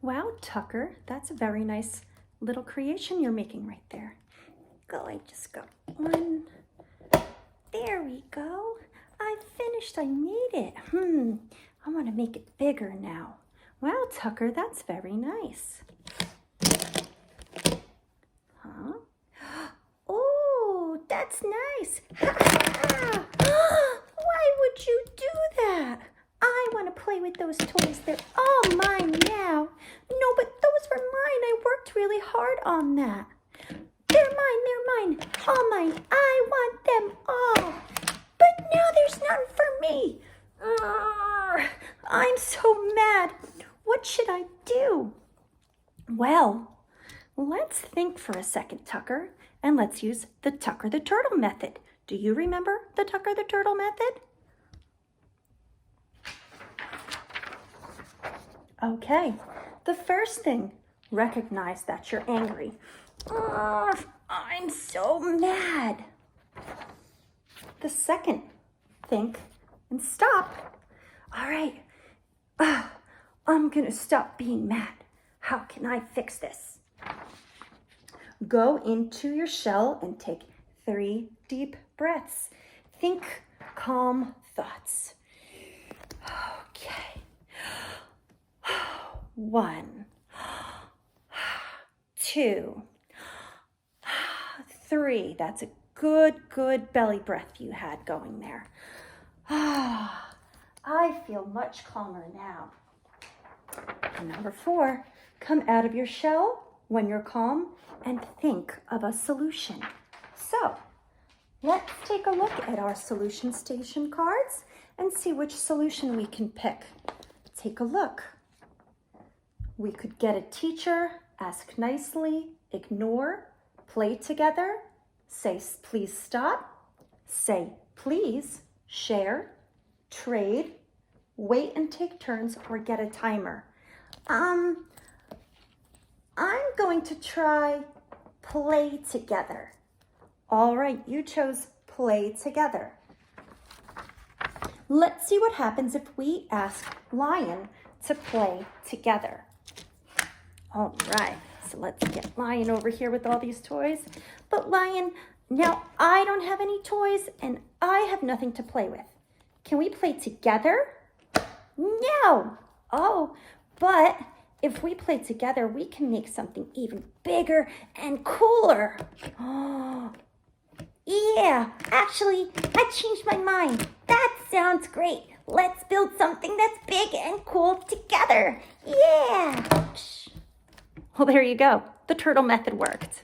Wow, Tucker, that's a very nice little creation you're making right there. I just got one. There we go. I finished. I made it. I want to make it bigger now. Wow, Tucker, that's very nice. Huh? Oh, that's nice. Why would you do that? I want to play with those toys. They're all mine now. No, but those were mine. I worked really hard on that. They're mine, all mine. I want them all. But now there's none for me. I'm so mad. What should I do? Well, let's think for a second, Tucker, and let's use the Tucker the Turtle method. Do you remember the Tucker the Turtle method? Okay, the first thing, recognize that you're angry. I'm so mad. The second, think and stop. All right, I'm gonna stop being mad. How can I fix this? Go into your shell and take 3 deep breaths. Think calm thoughts. Okay. 1, 2, 3. That's a good belly breath you had going there. I feel much calmer now. And number 4, come out of your shell when you're calm and think of a solution. So let's take a look at our solution station cards and see which solution we can pick. Take a look. We could get a teacher, ask nicely, ignore, play together, say please stop, say please, share, trade, wait and take turns, or get a timer. I'm going to try play together. All right, you chose play together. Let's see what happens if we ask Lion to play together. All right, so let's get Lion over here with all these toys. But Lion, now I don't have any toys and I have nothing to play with. Can we play together? No. Oh, but if we play together, we can make something even bigger and cooler. Oh, yeah, actually, I changed my mind. That sounds great. Let's build something that's big and cool together. Yeah. Well, there you go. The turtle method worked.